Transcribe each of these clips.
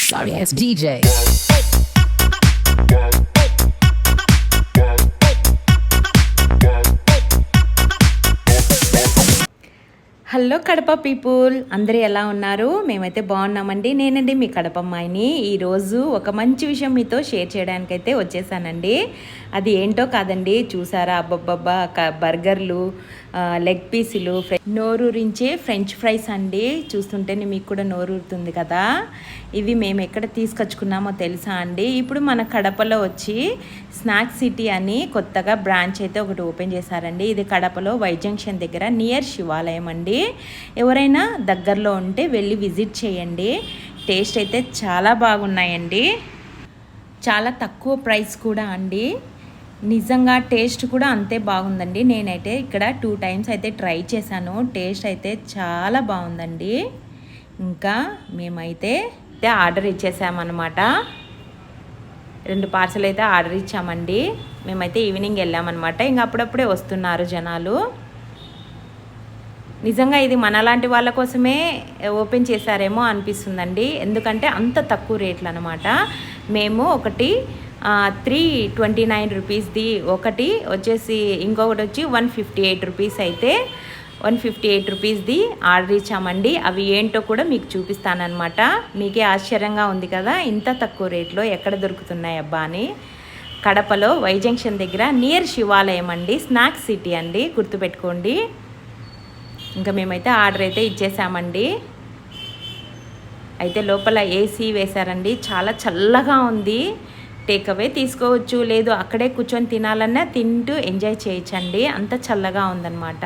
Sorry ass DJ. Hello Kadapa people, అందరూ ఎలా ఉన్నారు? మేమైతే బాగున్నామండి. నేనండి మీ కడప అమ్మాయిని. ఈరోజు ఒక మంచి విషయం మీతో షేర్ చేయడానికైతే వచ్చేసానండి. అది ఏంటో కాదండి, చూసారా అబ్బబ్బబ్బా బర్గర్లు, లెగ్ పీసులు, నోరూరించే ఫ్రెంచ్ ఫ్రైస్ అండి. చూస్తుంటేనే మీకు కూడా నోరూరుతుంది కదా. ఇవి మేము ఎక్కడ తీసుకొచ్చుకున్నామో తెలుసా అండి? ఇప్పుడు మన కడపలో వచ్చి స్నాక్ సిటీ అని కొత్తగా బ్రాంచ్ అయితే ఒకటి ఓపెన్ చేశారండి. ఇది కడపలో వై జంక్షన్ దగ్గర నియర్ శివాలయం అండి. ఎవరైనా దగ్గరలో ఉంటే వెళ్ళి విజిట్ చేయండి. టేస్ట్ అయితే చాలా బాగున్నాయండి, చాలా తక్కువ ప్రైస్ కూడా అండి. నిజంగా టేస్ట్ కూడా అంతే బాగుందండి. నేనైతే ఇక్కడ 2 times అయితే ట్రై చేశాను. టేస్ట్ అయితే చాలా బాగుందండి. ఇంకా మేమైతే ఆర్డర్ ఇచ్చేసామన్నమాట. 2 పార్సల్ అయితే ఆర్డర్ ఇచ్చామండి. మేమైతే ఈవినింగ్ వెళ్ళామన్నమాట. ఇంకా అప్పుడప్పుడే వస్తున్నారు జనాలు. నిజంగా ఇది మనలాంటి వాళ్ళ కోసమే ఓపెన్ చేశారేమో అనిపిస్తుందండి. ఎందుకంటే అంత తక్కువ రేట్లు అనమాట. మేము ఒకటి 329 రూపీస్ది ఒకటి వచ్చేసి, ఇంకొకటి వచ్చి 158 రూపీస్ అయితే 158 రూపీస్ది ఆర్డర్ ఇచ్చామండి. అవి ఏంటో కూడా మీకు చూపిస్తానన్నమాట. మీకే ఆశ్చర్యంగా ఉంది కదా, ఇంత తక్కువ రేట్లో ఎక్కడ దొరుకుతున్నాయి అబ్బా అని. కడపలో వై జంక్షన్ దగ్గర నియర్ శివాలయం అండి, స్నాక్ సిటీ అండి, గుర్తుపెట్టుకోండి. ఇంకా మేమైతే ఆర్డర్ అయితే ఇచ్చేసామండి. అయితే లోపల ఏసీ వేశారండి, చాలా చల్లగా ఉంది. టేక్అవే తీసుకోవచ్చు, లేదు అక్కడే కూర్చొని తినాలన్నా తింటూ ఎంజాయ్ చేయొచ్చండి, అంత చల్లగా ఉందన్నమాట.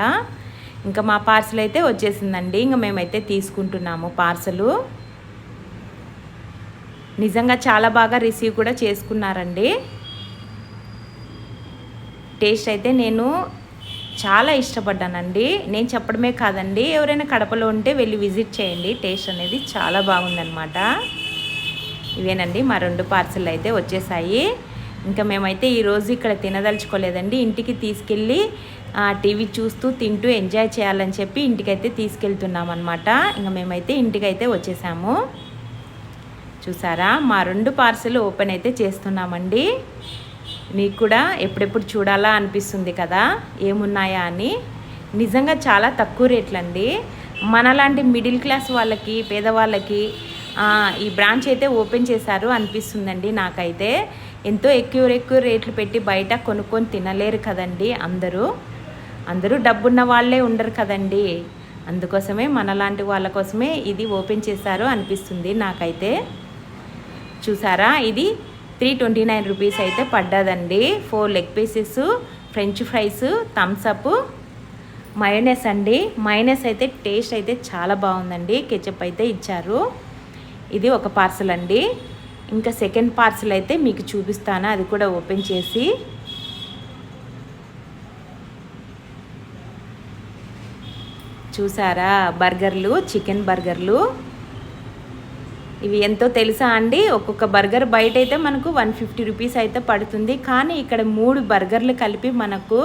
ఇంకా మా పార్సల్ అయితే వచ్చేసిందండి. ఇంకా మేమైతే తీసుకుంటున్నాము పార్సలు. నిజంగా చాలా బాగా రిసీవ్ కూడా చేసుకున్నారండి. టేస్ట్ అయితే నేను చాలా ఇష్టపడ్డానండి. నేను చెప్పడమే కాదండి, ఎవరైనా కడపలో ఉంటే వెళ్ళి విజిట్ చేయండి. టేస్ట్ అనేది చాలా బాగుందన్నమాట. ఇవేనండి మా 2 పార్సల్ అయితే వచ్చేసాయి. ఇంకా మేమైతే ఈరోజు ఇక్కడ తినదలుచుకోలేదండి. ఇంటికి తీసుకెళ్ళి టీవీ చూస్తూ తింటూ ఎంజాయ్ చేయాలని చెప్పి ఇంటికైతే తీసుకెళ్తున్నాం అనమాట. ఇంకా మేమైతే ఇంటికైతే వచ్చేసాము. చూసారా, మా 2 పార్సల్ ఓపెన్ అయితే చేస్తున్నామండి. మీకు కూడా ఎప్పుడెప్పుడు చూడాలా అనిపిస్తుంది కదా, ఏమున్నాయా అని. నిజంగా చాలా తక్కువ రేట్లండి. మనలాంటి మిడిల్ క్లాస్ వాళ్ళకి, పేదవాళ్ళకి ఈ బ్రాంచ్ అయితే ఓపెన్ చేశారు అనిపిస్తుందండి నాకైతే. ఎంతో ఎక్కువ రేట్లు పెట్టి బయట కొనుక్కొని తినలేరు కదండి అందరూ డబ్బున్న వాళ్ళే ఉండరు కదండి. అందుకోసమే మనలాంటి వాళ్ళ కోసమే ఇది ఓపెన్ చేశారు అనిపిస్తుంది నాకైతే. చూసారా, ఇది 329 రూపీస్ అయితే పడ్డదండి. 4 leg pieces, French fries, Thums Up, mayonnaise అండి. మయోనైస్ అయితే టేస్ట్ అయితే చాలా బాగుందండి. కెచప్ అయితే ఇచ్చారు. ఇది ఒక పార్సల్ అండి. ఇంకా సెకండ్ పార్సల్ అయితే మీకు చూపిస్తాను, అది కూడా ఓపెన్ చేసి. చూసారా, బర్గర్లు, చికెన్ బర్గర్లు. ఇవి ఎంతో తెలుసా అండి? ఒక్కొక్క బర్గర్ బయట అయితే మనకు 150 రూపీస్ అయితే పడుతుంది. కానీ ఇక్కడ 3 బర్గర్లు కలిపి మనకు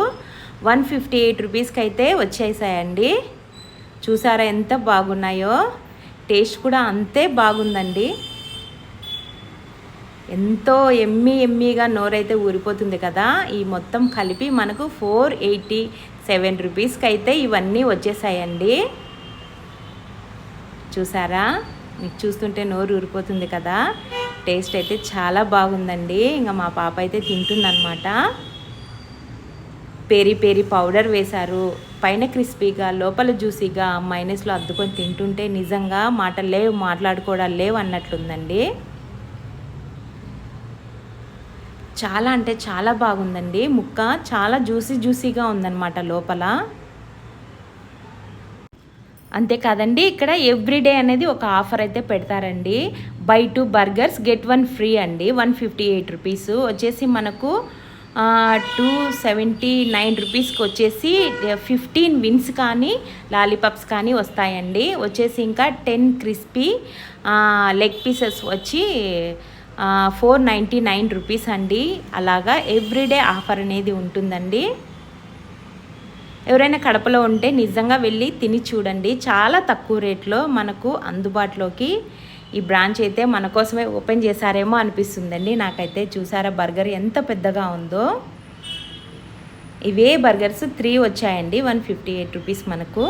158 రూపీస్కి అయితే వచ్చేసాయండి. చూసారా ఎంత బాగున్నాయో? టేస్ట్ కూడా అంతే బాగుందండి. ఎంతో ఎమ్మీగా నోరైతే ఊరిపోతుంది కదా. ఈ మొత్తం కలిపి మనకు 487 రూపీస్కి అయితే ఇవన్నీ వచ్చేసాయండి. చూసారా, మీకు చూస్తుంటే నోరు ఊరిపోతుంది కదా. టేస్ట్ అయితే చాలా బాగుందండి. ఇంకా మా పాప అయితే తింటుందన్నమాట. పెరి పౌడర్ వేశారు, పైన క్రిస్పీగా లోపల జ్యూసీగా మైనస్లో అద్దుకొని తింటుంటే నిజంగా మాటలు లేవు, మాట్లాడుకోవడాలు లేవు అన్నట్లుందండి. చాలా అంటే చాలా బాగుందండి. ముక్క చాలా జ్యూసీగా ఉందన్నమాట లోపల. అంతేకాదండి, ఇక్కడ ఎవ్రీడే అనేది ఒక ఆఫర్ అయితే పెడతారండి. బై 2 బర్గర్స్ గెట్ 1 ఫ్రీ అండి. 158 రూపీస్ వచ్చేసి మనకు 279 రూపీస్కి వచ్చేసి 15 విన్స్ కానీ లాలీపాప్స్ కానీ వస్తాయండి. వచ్చేసి ఇంకా 10 క్రిస్పీ లెగ్ పీసెస్ వచ్చి 499 రూపీస్ అండి. అలాగా ఎవ్రీడే ఆఫర్ అనేది ఉంటుందండి. ఎవరైనా కడపలో ఉంటే నిజంగా వెళ్ళి తిని చూడండి. చాలా తక్కువ రేట్లో మనకు అందుబాటులోకి ఈ బ్రాంచ్ అయితే మన కోసమే ఓపెన్ చేశారేమో అనిపిస్తుందండి నాకైతే. చూసారా బర్గర్ ఎంత పెద్దగా ఉందో. ఇవే బర్గర్స్ 3 వచ్చాయండి, 158 రూపీస్ మనకు.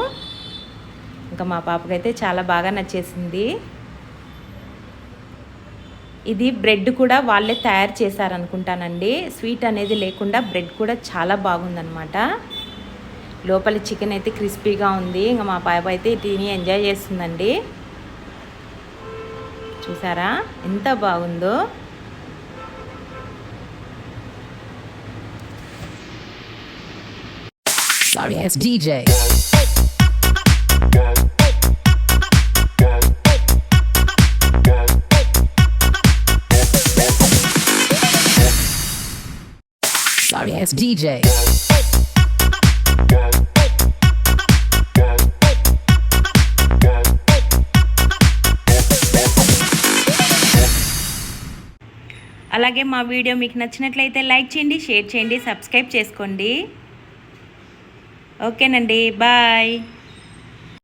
ఇంకా మా పాపకైతే చాలా బాగా నచ్చేసింది. ఇది బ్రెడ్ కూడా వాళ్ళే తయారు చేశారనుకుంటానండి. స్వీట్ అనేది లేకుండా బ్రెడ్ కూడా చాలా బాగుందన్నమాట. లోపల చికెన్ అయితే క్రిస్పీగా ఉంది. ఇంకా మా పాప అయితే తిని ఎంజాయ్ చేస్తుందండి. చూసారా ఎంత బాగుందో. Sorry, it's DJ. Sorry, it's DJ. అలాగే మా వీడియో మీకు నచ్చినట్లయితే లైక్ చేయండి, షేర్ చేయండి, సబ్స్క్రైబ్ చేసుకోండి. ఓకేనండి, బాయ్.